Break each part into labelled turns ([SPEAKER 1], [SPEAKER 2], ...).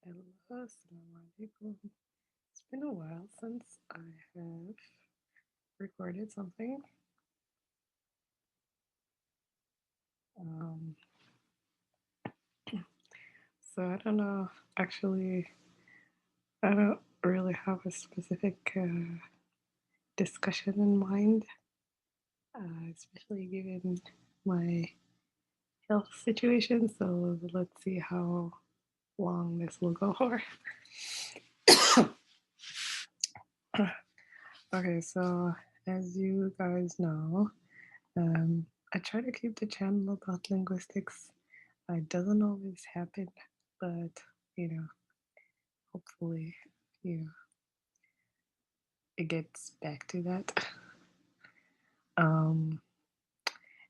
[SPEAKER 1] Hello, assalamu alaikum. It's been a while since I have recorded something. Um, so I don't know. Actually, I don't really have a specific discussion in mind, especially given my health situation. So let's see how long this will go for. Okay, so as you guys know, I try to keep the channel about linguistics. It doesn't always happen, but you know, hopefully, you know, it gets back to that. Um,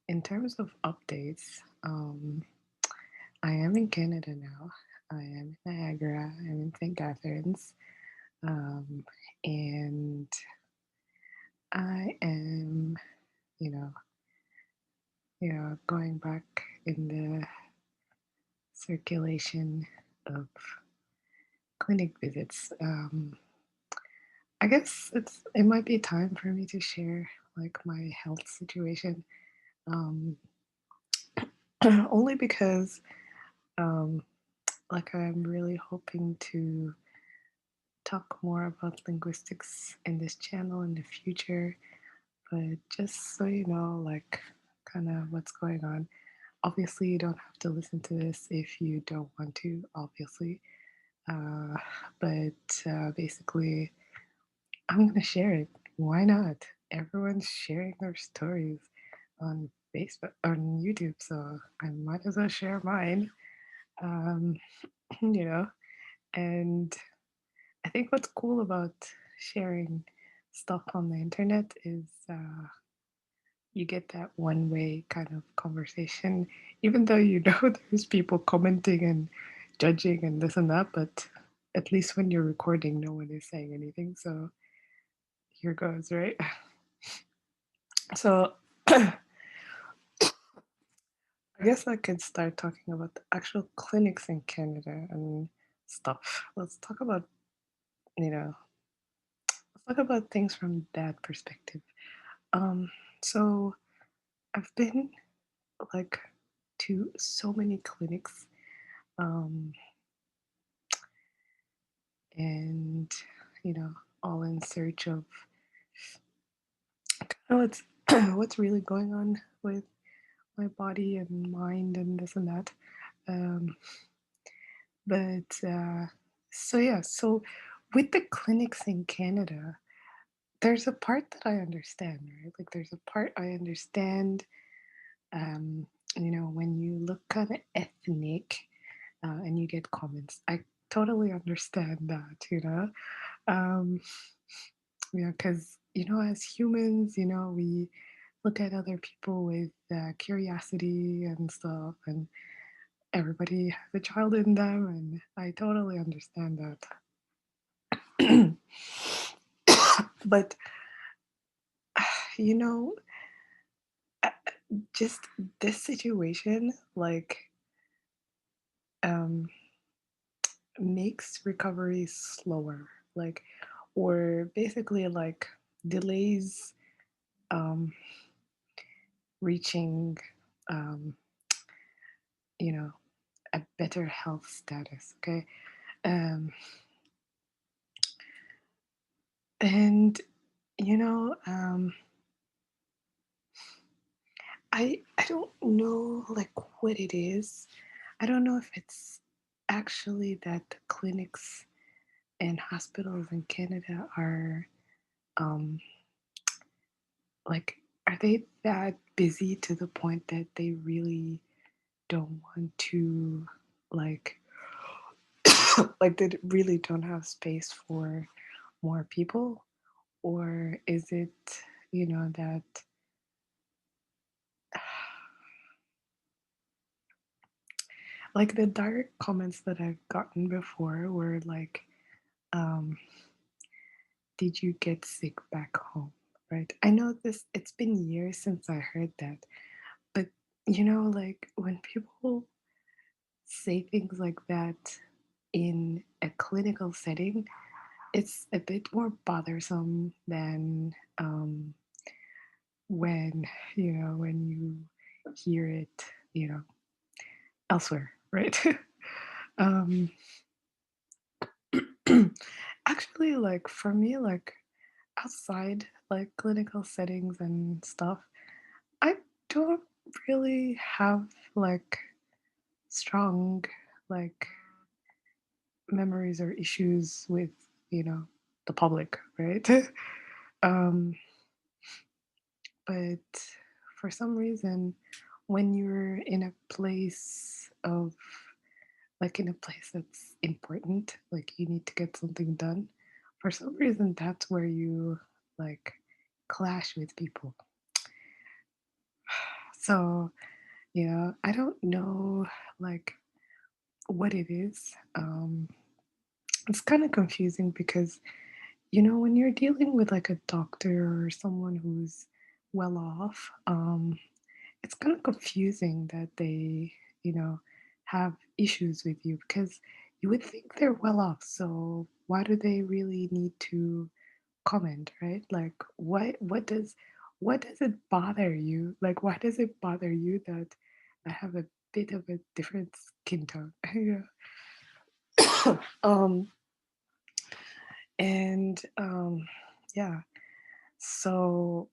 [SPEAKER 1] in terms of updates, I am in Canada now. I am in Niagara. I'm in St. Catharines, um, and I am, you know, going back in the circulation of clinic visits. I guess it might be time for me to share like my health situation. Um, only because um, like I'm really hoping to talk more about linguistics in this channel in the future. But just so you know, like kind of what's going on. Obviously, you don't have to listen to this if you don't want to. Obviously, uh, but basically, I'm gonna share it. Why not? Everyone's sharing their stories on Facebook, on YouTube, so I might as well share mine. Um, you know, and I think what's cool about sharing stuff on the internet is you get that one way kind of conversation, even though you know there's people commenting and judging and this and that, but at least when you're recording, no one is saying anything. So here goes, right? So I guess I could start talking about the actual clinics in Canada and stuff. Let's talk about, you know, let's talk about things from that perspective. Um, so I've been like to so many clinics, um, and all in search of what's what's really going on with my body and mind and this and that. Um, but with the clinics in Canada, there's a part that I understand, right? Like there's a part I understand. Um, when you look kind of ethnic and you get comments, I totally understand that. Um, because as humans, we look at other people with curiosity and stuff, and everybody has a child in them, and I totally understand that. But you know, uh, just this situation, like, um, makes recovery slower, like, or basically like delays um, reaching, um, you know, a better health status. Okay, um, and you know, um, I don't know like what it is. I don't know if it's actually that the clinics and hospitals in Canada are um like are they that busy to the point that they really don't want to like like they really don't have space for more people, or is it that like the direct comments that I've gotten before were like, um did you get sick back home? Right? I know it's been years since I heard that, but like when people say things like that, in a clinical setting, it's a bit more bothersome than when when you hear it, elsewhere, right? um, Actually, like for me, like outside like clinical settings and stuff, I don't really have like strong like memories or issues with the public, right? um but for some reason, when you're in a place of like in a place that's important, like you need to get something done, for some reason that's where you like clash with people. So I don't know like what it is. It's kind of confusing because when you're dealing with like a doctor or someone who's well off, it's kind of confusing that they, have issues with you because you would think they're well off. So why do they really need to comment, right? Like what does it bother you? Like why does it bother you that I have a bit of a different skin tone? Yeah. um and yeah. So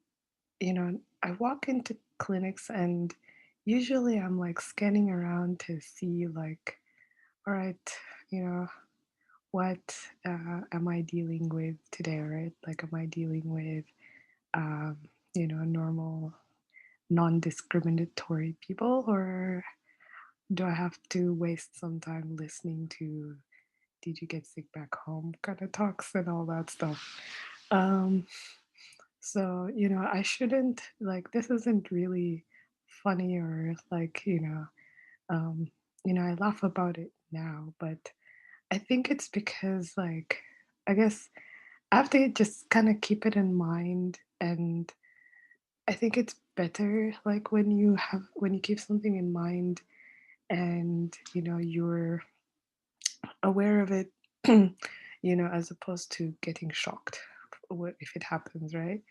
[SPEAKER 1] I walk into clinics and usually I'm like scanning around to see like, all right, you know, what am I dealing with today, right? Like, am I dealing with, normal, non discriminatory people, or do I have to waste some time listening to did you get sick back home kind of talks and all that stuff? Um, So, I shouldn't like this isn't really funny or like, I laugh about it now, but I think it's because like I guess I have to just kind of keep it in mind, and I think it's better like when you keep something in mind and you're aware of it, as opposed to getting shocked if it happens, right?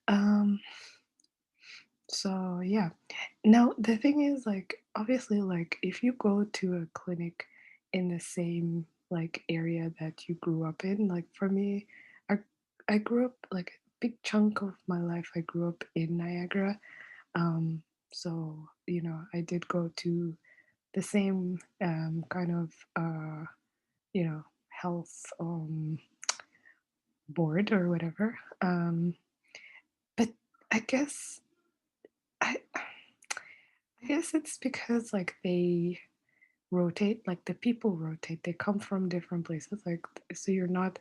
[SPEAKER 1] Um So yeah. Now the thing is like obviously like if you go to a clinic in the same like area that you grew up in, like for me, I I grew up like a big chunk of my life I grew up in Niagara. So, I did go to the same kind of health board or whatever. But I guess I I guess it's because like they rotate, like the people rotate. They come from different places. Like so you're not,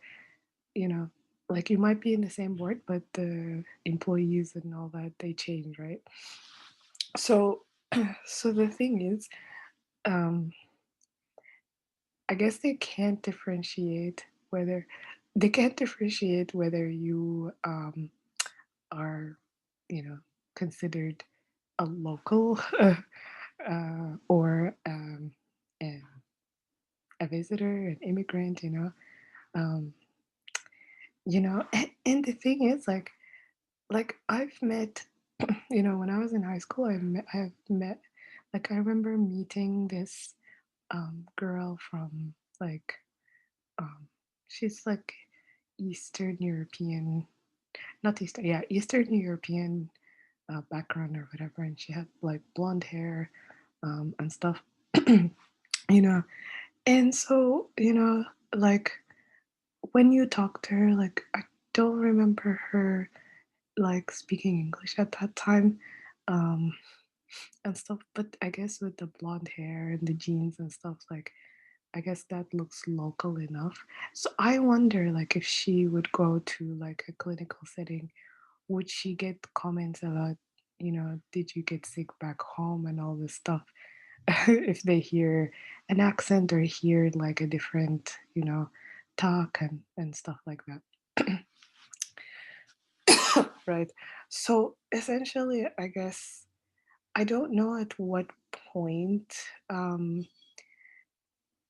[SPEAKER 1] you know, like you might be in the same board, but the employees and all that they change, right? So so the thing is, um, I guess they can't differentiate whether you are, you know, considered a local or a, a visitor, an immigrant, Um, and the thing is, like I've met, when I was in high school, I've met, like I remember meeting this girl from like, um, she's like Eastern European, not Eastern, yeah, Eastern European background or whatever, and she had like blonde hair and stuff, you know, and so like when you talk to her, like I don't remember her like speaking English at that time, um, and stuff. But I guess with the blonde hair and the jeans and stuff, like I guess that looks local enough. So I wonder, like, if she would go to like a clinical setting, would she get comments about, did you get sick back home and all this stuff? If they hear an accent or hear like a different, talk and stuff like that. Right. So essentially, I guess I don't know at what point, um,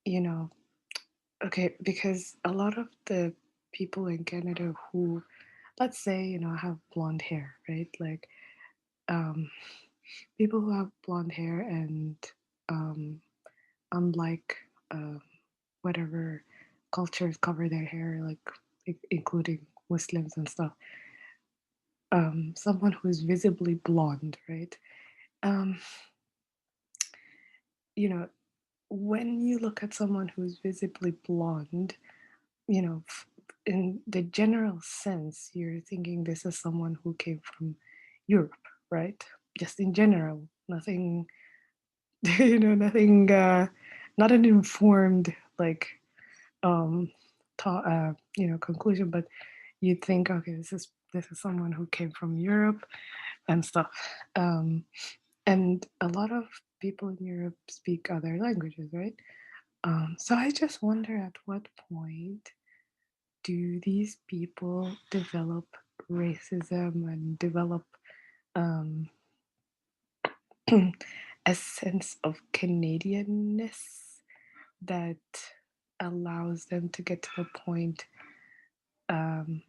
[SPEAKER 1] you know, Okay, because a lot of the people in Canada who, let's say, have blonde hair, right? Like, um, people who have blonde hair and, um, unlike, whatever cultures cover their hair, like, including Muslims and stuff, someone who's visibly blonde, right? Um, you know, when you look at someone who's visibly blonde, in the general sense, you're thinking this is someone who came from Europe, right? Just in general, nothing, nothing, not an informed, like, um, conclusion, but you'd think, okay, this is someone who came from Europe and stuff. Um, and a lot of people in Europe speak other languages, right? So I just wonder at what point do these people develop racism and develop um, a sense of Canadianness that allows them to get to the point, um,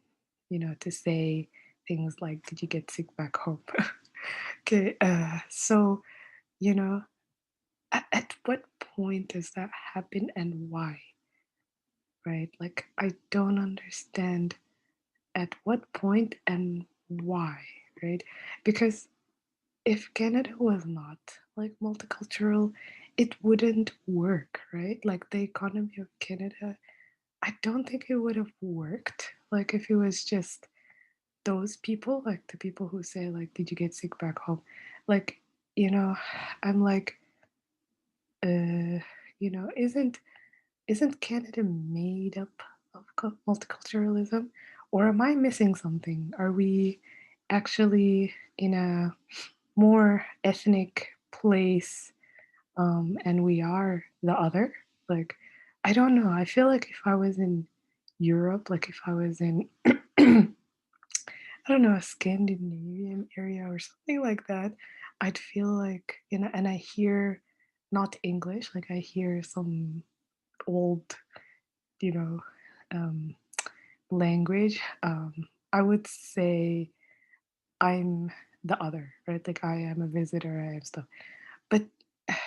[SPEAKER 1] to say things like, "Did you get sick back home?" Okay, so you know, at what point does that happen and why? Right? Like, I don't understand at what point and why, right? Because if Canada was not like multicultural, it wouldn't work, right? Like the economy of Canada, I don't think it would have worked. Like if it was just those people, like the people who say like, "Did you get sick back home?" Like, you know, I'm like, uh, isn't Canada made up of multiculturalism? Or am I missing something? Are we actually in a more ethnic place, and we are the other? Like, I don't know. I feel like if I was in Europe, like if I was in, I don't know, a Scandinavian area or something like that, I'd feel like, and I hear not English, like I hear some old, you know, um, language, I would say I'm the other, right? Like I am a visitor, I am stuff. But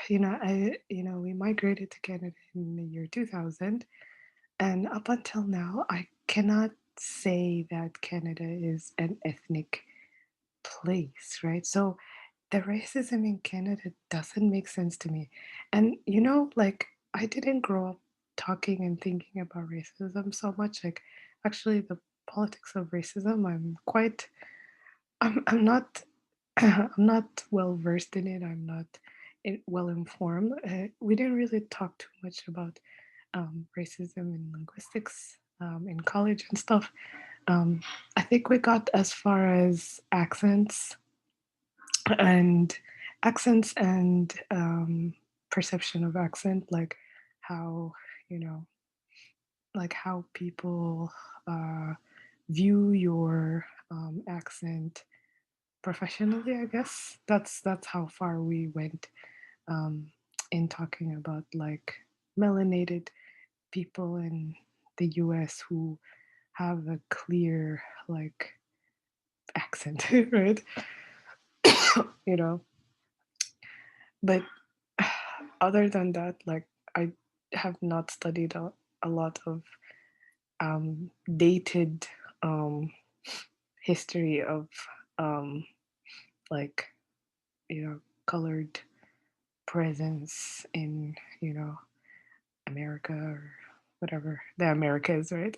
[SPEAKER 1] we migrated to Canada in the year 2000, and up until now, I cannot say that Canada is an ethnic place, right? So the racism in Canada doesn't make sense to me. And like I didn't grow up talking and thinking about racism so much. Like actually the politics of racism, I'm not I'm not well versed in it. I'm not well informed. We didn't really talk too much about racism in linguistics in college and stuff. Um, I think we got as far as and accents and perception of accent, like how you know how people uh, view your accent professionally. I guess that's how far we went um, in talking about like melanated people in the US who have a clear like accent, right? you know but other than that, like I have not studied a lot of dated um, history of um, like colored presence in America or whatever the Americas, right?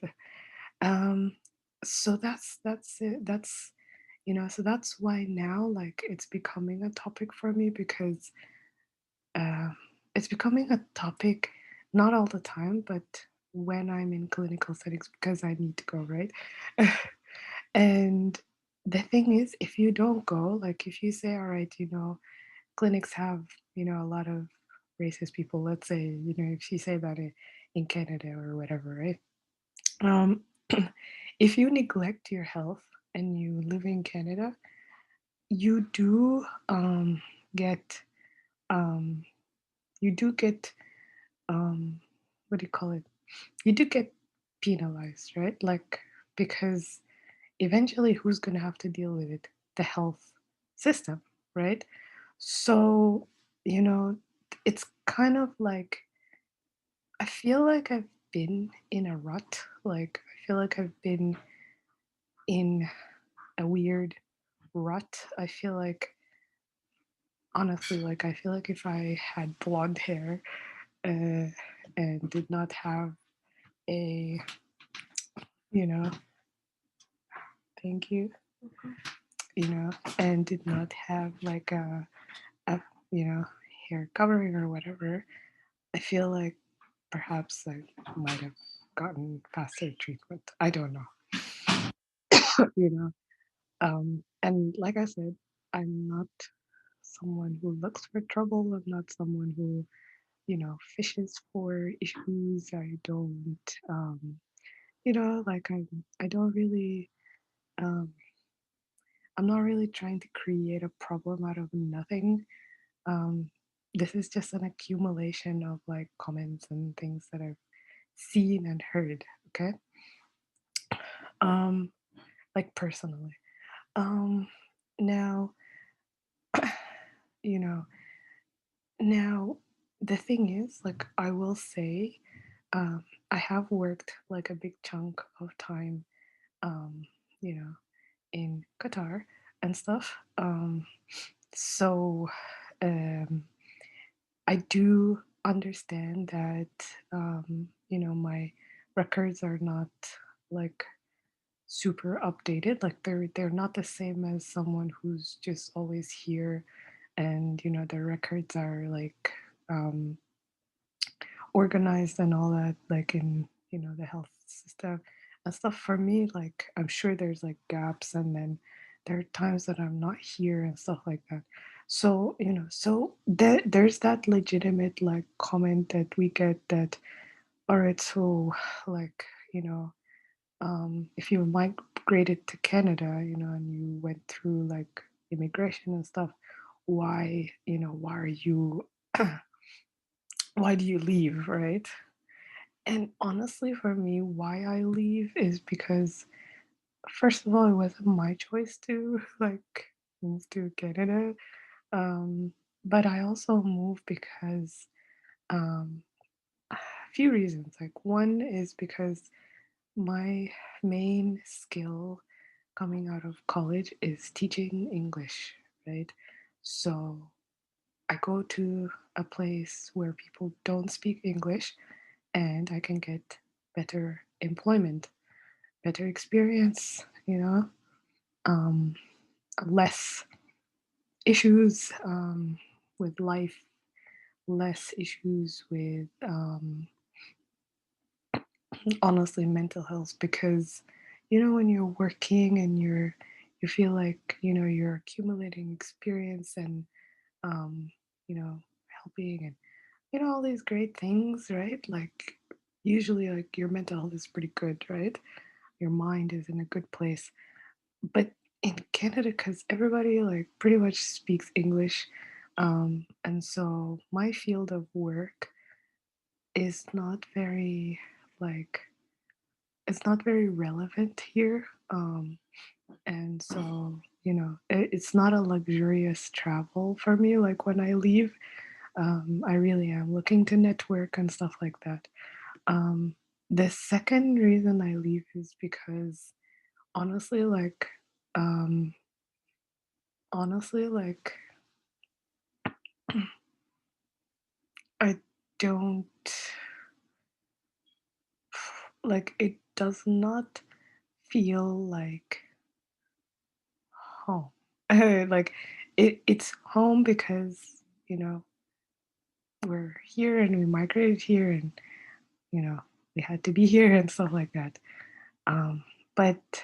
[SPEAKER 1] Um, so that's it. So that's why now like it's becoming a topic for me because uh, it's becoming a topic not all the time, but when I'm in clinical settings because I need to go, right? And the thing is, if you don't go, like if you say, all right, clinics have, a lot of racist people, let's say, if you say that in Canada or whatever, right? Um, if you neglect your health and you live in Canada, you do get um, you do get what do you call it? you do get penalized, right? Like, because eventually who's going to have to deal with it? The health system, right? So, you know, it's kind of like I feel like I've been in a rut. Like, I feel like I've been in a weird rut. I feel like, honestly, like, I feel like if I had blonde hair uh, and did not have a, you know, thank you, and did not have like a you know, hair covering or whatever, I feel like perhaps I might have gotten faster treatment. I don't know, you know. And like I said, I'm not someone who looks for trouble. I'm not someone who, fishes for issues. I don't, like I don't really, um, I'm not really trying to create a problem out of nothing. Um, this is just an accumulation of like comments and things that I've seen and heard. Okay. Um, like personally. Um, now, you know, now the thing is, like, I will say, I have worked like a big chunk of time, um, you know, in Qatar and stuff. So, um, I do understand that, my records are not like super updated. Like they're not the same as someone who's just always here, and their records are like um, organized and all that, like in the health system and stuff. For me, like I'm sure there's like gaps, and then there are times that I'm not here and stuff like that. So there's that legitimate like comment that we get that, all right, so like if you migrated to Canada, and you went through like immigration and stuff, why are you why do you leave, right? And honestly, for me, why I leave is because, first of all, it wasn't my choice to like move to Canada. Um, but I also moved because um, a few reasons. Like, one is because my main skill coming out of college is teaching English, right? So I go to a place where people don't speak English, and I can get better employment, better experience, um, less issues with life, less issues with honestly mental health, because when you're working and you feel like you're accumulating experience and um, helping and all these great things, right? Like usually like your mental health is pretty good, right? Your mind is in a good place. But in Canada, because everybody like pretty much speaks English, and so my field of work is not very like it's not very relevant here. And so it's not a luxurious travel for me. Like when I leave, I really am looking to network and stuff like that. Um, the second reason I leave is because honestly, like, um, honestly, like, I don't like it does not feel like home. Like it's home because, we're here and we migrated here and, you know, we had to be here and stuff like that. But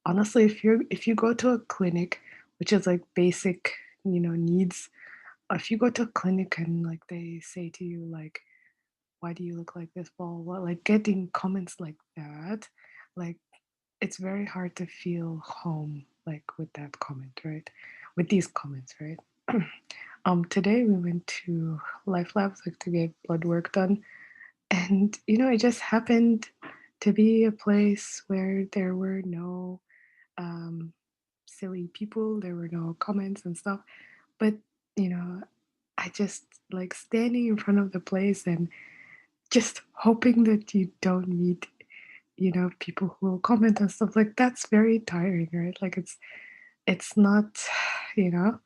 [SPEAKER 1] honestly, if you go to a clinic, which is like basic, needs, if you go to a clinic and like they say to you like, why do you look like this, blah blah, blah, like getting comments like that, like it's very hard to feel home like with that comment, right? With these comments, right? Today we went to Life Labs like to get blood work done, And, it just happened to be a place where there were no um, silly people, there were no comments and stuff. But, you know, I just like standing in front of the place and just hoping that you don't meet, people who will comment and stuff like that's very tiring, right? Like it's not, you know,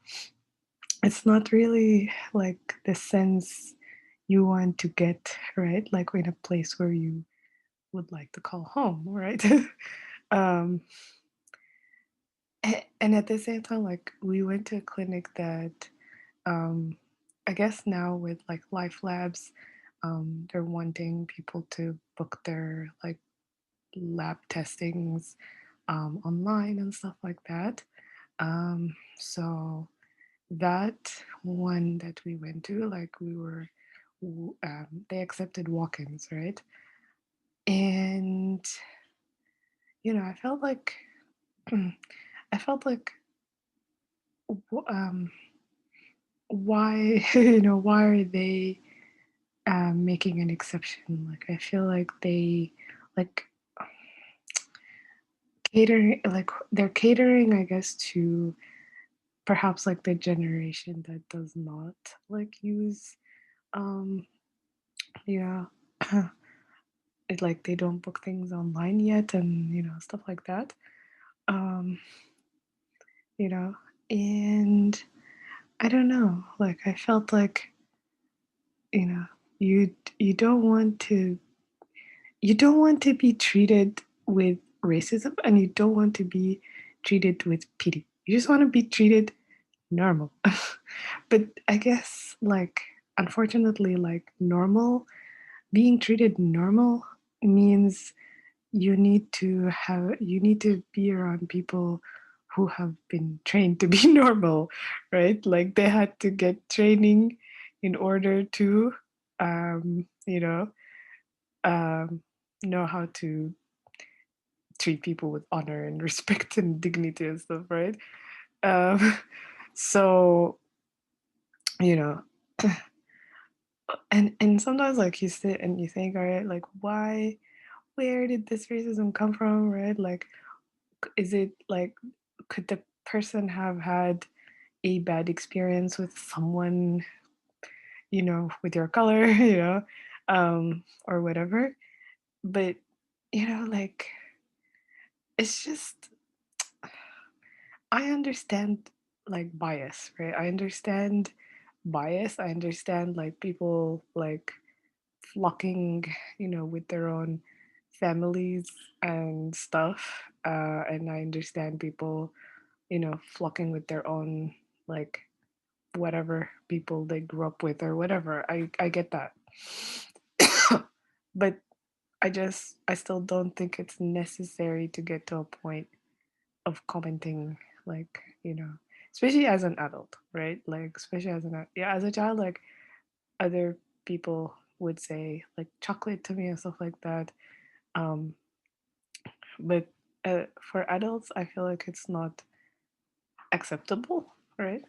[SPEAKER 1] it's not really like the sense you want to get, right? Like in a place where you would like to call home, right? um, and at the same time, like we went to a clinic that, um, I guess now with like Life Labs, they're wanting people to book their like lab testings online and stuff like that. So that one that we went to, like they accepted walk-ins, right? And I felt like I felt like um, why why are they making an exception? Like I feel like they like catering, like they're catering, I guess, to perhaps like the generation that does not like use um yeah it like they don't book things online yet and stuff like that. um you know and I don't know, like I felt like you know you you don't want to you don't want to be treated with racism, and you don't want to be treated with pity. You just want to be treated normal. But I guess, like, unfortunately, like, being treated normal means you need to be around people who have been trained to be normal, right? Like, they had to get training in order to, um, you know, um, know how to treat people with honor and respect and dignity and stuff, right? Um, so, you know, and sometimes like you sit and you think, all right, like where did this racism come from, right? Like, is it like could the person have had a bad experience with someone, with your color, or whatever? But like it's just I understand like bias, right? I understand bias. I understand like people like flocking, with their own families and stuff. And I understand people, flocking with their own like whatever people they grew up with or whatever. I get that. But I still don't think it's necessary to get to a point of commenting like especially as an adult, right? Like especially as a child, like other people would say like chocolate to me and stuff like that. um but for adults I feel like it's not acceptable, right?